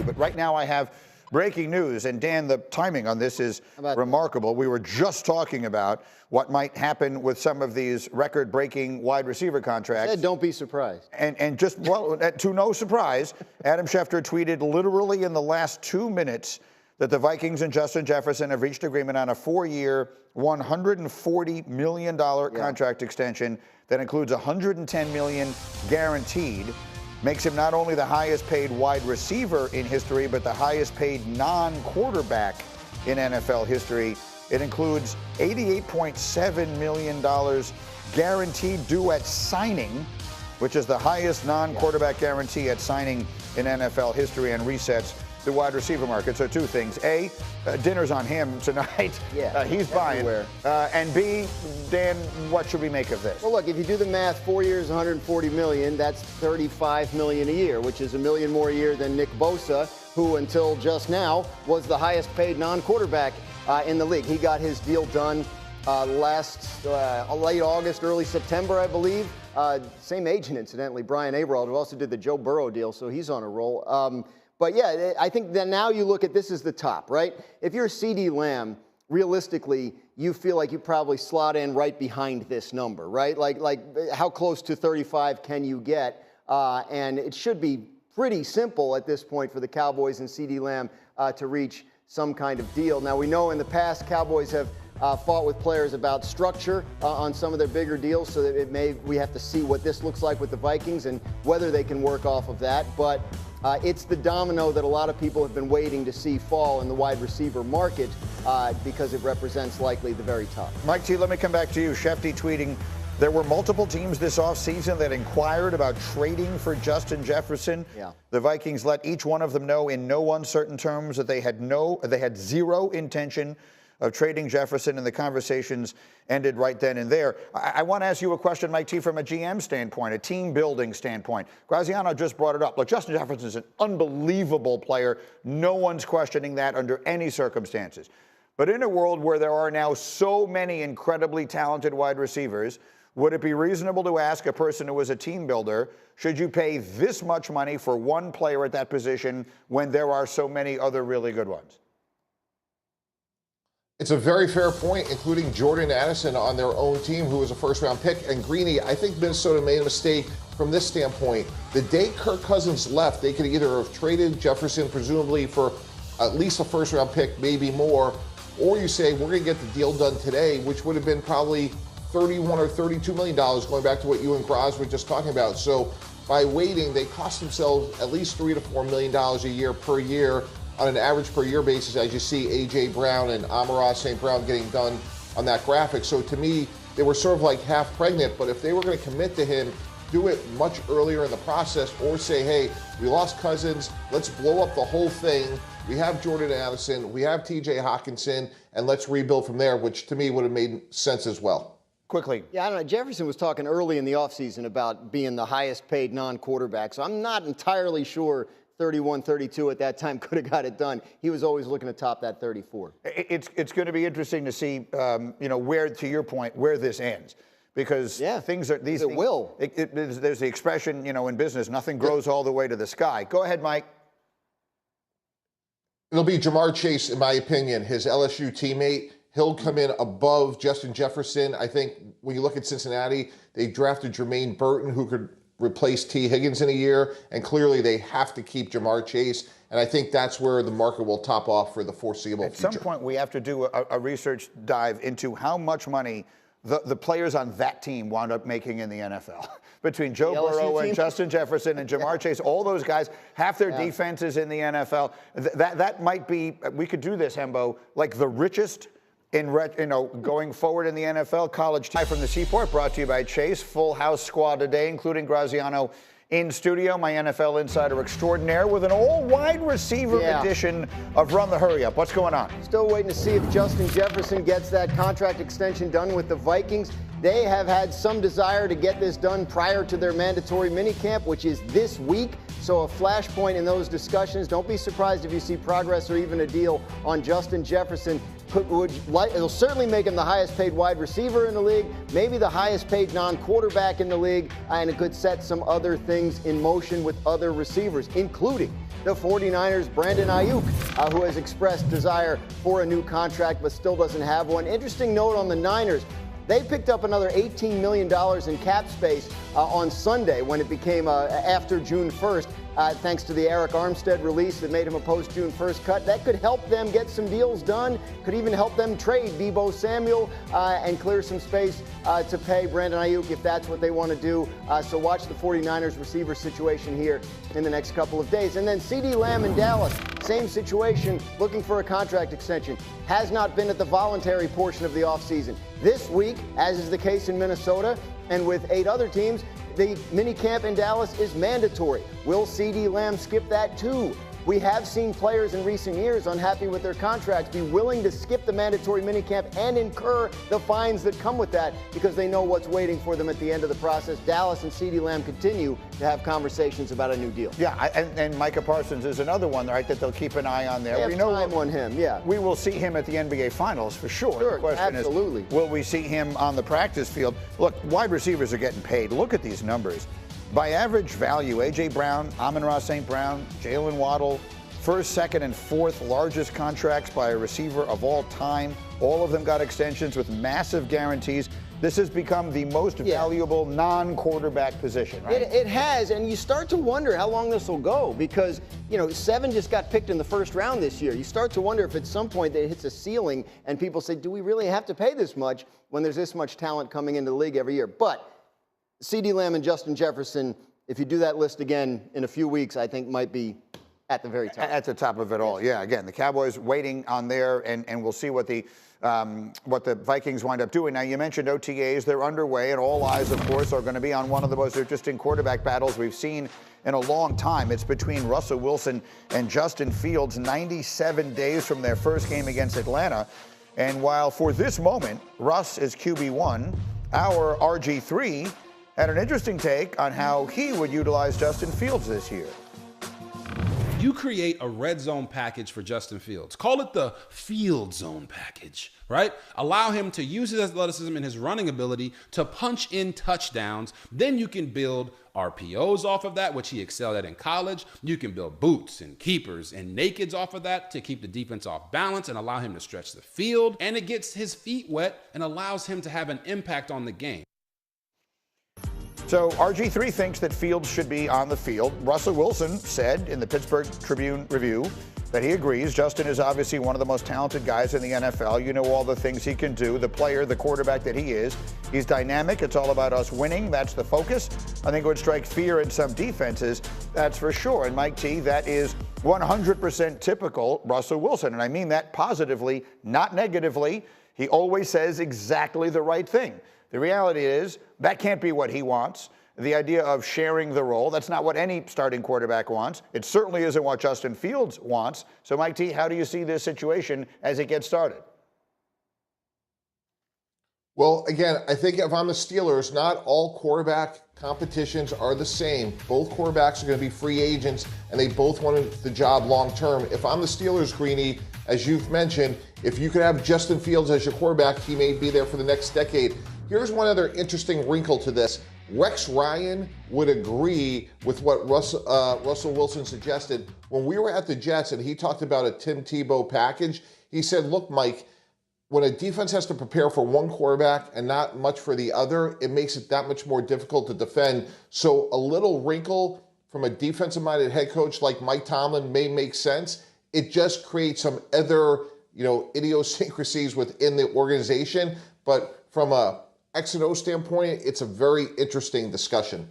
But right now I have breaking news, and Dan, the timing on this is remarkable. We were just talking about what might happen with some of these record-breaking wide receiver contracts. Don't be surprised. And just, well, to no surprise, Adam Schefter tweeted literally in the last 2 minutes that the Vikings and Justin Jefferson have reached agreement on a 4-year, $140 million contract extension that includes $110 million guaranteed. Makes him not only the highest paid wide receiver in history, but the highest paid non-quarterback in NFL history. It includes $88.7 million guaranteed due at signing, which is the highest non-quarterback guarantee at signing in NFL history, and resets the wide receiver market. So two things. A, dinner's on him tonight. He's buying. And B, Dan, what should we make of this? Well, look, if you do the math, 4 years, $140 million, that's $35 million a year, which is $1 million more a year than Nick Bosa, who until just now was the highest paid non-quarterback in the league. He got his deal done last late August, early September, I believe. Same agent, incidentally, Brian Aberald, who also did the Joe Burrow deal, so he's on a roll. But yeah, I think that now you look at this as the top, right? If you're CeeDee Lamb, realistically, you feel like you probably slot in right behind this number, right? Like how close to 35 can you get? And it should be pretty simple at this point for the Cowboys and CeeDee Lamb to reach some kind of deal. Now, we know in the past Cowboys have fought with players about structure on some of their bigger deals, so that we have to see what this looks like with the Vikings and whether they can work off of that. But it's the domino that a lot of people have been waiting to see fall in the wide receiver market because it represents likely the very top. Mike T, let me come back to you. Shefty tweeting, there were multiple teams this offseason that inquired about trading for Justin Jefferson. The Vikings let each one of them know in no uncertain terms that they had zero intention of trading Jefferson, and the conversations ended right then and there. I want to ask you a question, Mike T, from a GM standpoint, a team building standpoint. Graziano just brought it up. Look, Justin Jefferson is an unbelievable player. No one's questioning that under any circumstances. But in a world where there are now so many incredibly talented wide receivers, would it be reasonable to ask a person who is a team builder, should you pay this much money for one player at that position when there are so many other really good ones? It's a very fair point, including Jordan Addison on their own team, who was a first-round pick. And Greeny, I think Minnesota made a mistake from this standpoint. The day Kirk Cousins left, they could either have traded Jefferson, presumably for at least a first-round pick, maybe more, or you say, we're going to get the deal done today, which would have been probably $31 or $32 million, going back to what you and Graz were just talking about. So by waiting, they cost themselves at least $3 to $4 million a year per year, on an average per year basis, as you see A.J. Brown and Amon-Ra St. Brown getting done on that graphic. So to me, they were sort of like half pregnant, but if they were going to commit to him, do it much earlier in the process, or say, hey, we lost Cousins, let's blow up the whole thing. We have Jordan Addison, we have T.J. Hawkinson, and let's rebuild from there, which to me would have made sense as well. Quickly. Yeah, I don't know. Jefferson was talking early in the offseason about being the highest paid non-quarterback, so I'm not entirely sure 31, 32 at that time could have got it done. He was always looking to top that 34. It's going to be interesting to see, where, to your point, where this ends. Because things are, these things, will. There's the expression, in business, nothing grows all the way to the sky. Go ahead, Mike. It'll be Jamar Chase, in my opinion, his LSU teammate. He'll come in above Justin Jefferson. I think when you look at Cincinnati, they drafted Jermaine Burton, who could replace T. Higgins in a year, and clearly they have to keep Jamar Chase, and I think that's where the market will top off for the foreseeable future. At some point, we have to do a research dive into how much money the players on that team wound up making in the NFL. Between Joe Burrow and Justin Jefferson and Jamar Chase, all those guys, half their defenses in the NFL. That might be, we could do this, Hembo, like the richest going forward in the NFL. College Tie from the Seaport, brought to you by Chase. Full house squad today, including Graziano in studio, my NFL insider extraordinaire, with an all-wide receiver edition of Run the Hurry Up. What's going on? Still waiting to see if Justin Jefferson gets that contract extension done with the Vikings. They have had some desire to get this done prior to their mandatory minicamp, which is this week. So a flashpoint in those discussions. Don't be surprised if you see progress or even a deal on Justin Jefferson. It'll certainly make him the highest paid wide receiver in the league, maybe the highest paid non-quarterback in the league, and it could set some other things in motion with other receivers, including the 49ers' Brandon Ayuk, who has expressed desire for a new contract but still doesn't have one. Interesting note on the Niners. They picked up another $18 million in cap space on Sunday when it became after June 1st. Thanks to the Eric Armstead release that made him a post-June 1st cut. That could help them get some deals done, could even help them trade Deebo Samuel and clear some space to pay Brandon Ayuk if that's what they want to do. So watch the 49ers receiver situation here in the next couple of days. And then CeeDee Lamb in Dallas, same situation, looking for a contract extension. Has not been at the voluntary portion of the offseason. This week, as is the case in Minnesota and with 8 other teams, the minicamp in Dallas is mandatory. Will CeeDee Lamb skip that too? We have seen players in recent years unhappy with their contracts be willing to skip the mandatory minicamp and incur the fines that come with that because they know what's waiting for them at the end of the process. Dallas and CeeDee Lamb continue to have conversations about a new deal. Yeah, and Micah Parsons is another one, right, that they'll keep an eye on there. They have time on him, yeah. We will see him at the NBA Finals for sure. Sure, the question absolutely. is, will we see him on the practice field? Look, wide receivers are getting paid. Look at these numbers. By average value, A.J. Brown, Amon-Ra St. Brown, Jalen Waddle, first, second, and fourth largest contracts by a receiver of all time. All of them got extensions with massive guarantees. This has become the most valuable non-quarterback position, right? It has, and you start to wonder how long this will go because, 7 just got picked in the first round this year. You start to wonder if at some point it hits a ceiling and people say, do we really have to pay this much when there's this much talent coming into the league every year? But CeeDee Lamb and Justin Jefferson, if you do that list again in a few weeks, I think might be at the very top. At the top of it all, yeah. Again, the Cowboys waiting on there, and we'll see what the Vikings wind up doing. Now, you mentioned OTAs. They're underway, and all eyes, of course, are going to be on one of the most interesting quarterback battles we've seen in a long time. It's between Russell Wilson and Justin Fields, 97 days from their first game against Atlanta. And while for this moment, Russ is QB1, our RG3 had an interesting take on how he would utilize Justin Fields this year. You create a red zone package for Justin Fields. Call it the field zone package, right? Allow him to use his athleticism and his running ability to punch in touchdowns. Then you can build RPOs off of that, which he excelled at in college. You can build boots and keepers and nakeds off of that to keep the defense off balance and allow him to stretch the field. And it gets his feet wet and allows him to have an impact on the game. So RG3 thinks that Fields should be on the field. Russell Wilson said in the Pittsburgh Tribune Review that he agrees. Justin is obviously one of the most talented guys in the NFL. You know all the things he can do, the player, the quarterback that he is. He's dynamic. It's all about us winning. That's the focus. I think it would strike fear in some defenses, that's for sure. And Mike T, that is 100% typical Russell Wilson. And I mean that positively, not negatively. He always says exactly the right thing. The reality is that can't be what he wants. The idea of sharing the role, that's not what any starting quarterback wants. It certainly isn't what Justin Fields wants. So, Mike T, how do you see this situation as it gets started? Well, again, I think if I'm the Steelers, not all quarterback competitions are the same. Both quarterbacks are going to be free agents, and they both want the job long term. If I'm the Steelers, Greeny, as you've mentioned, if you could have Justin Fields as your quarterback, he may be there for the next decade. Here's one other interesting wrinkle to this. Rex Ryan would agree with what Russell Wilson suggested. When we were at the Jets and he talked about a Tim Tebow package, he said, look, Mike, when a defense has to prepare for one quarterback and not much for the other, it makes it that much more difficult to defend. So a little wrinkle from a defensive-minded head coach like Mike Tomlin may make sense. It just creates some other, idiosyncrasies within the organization. But from a X and O standpoint, it's a very interesting discussion.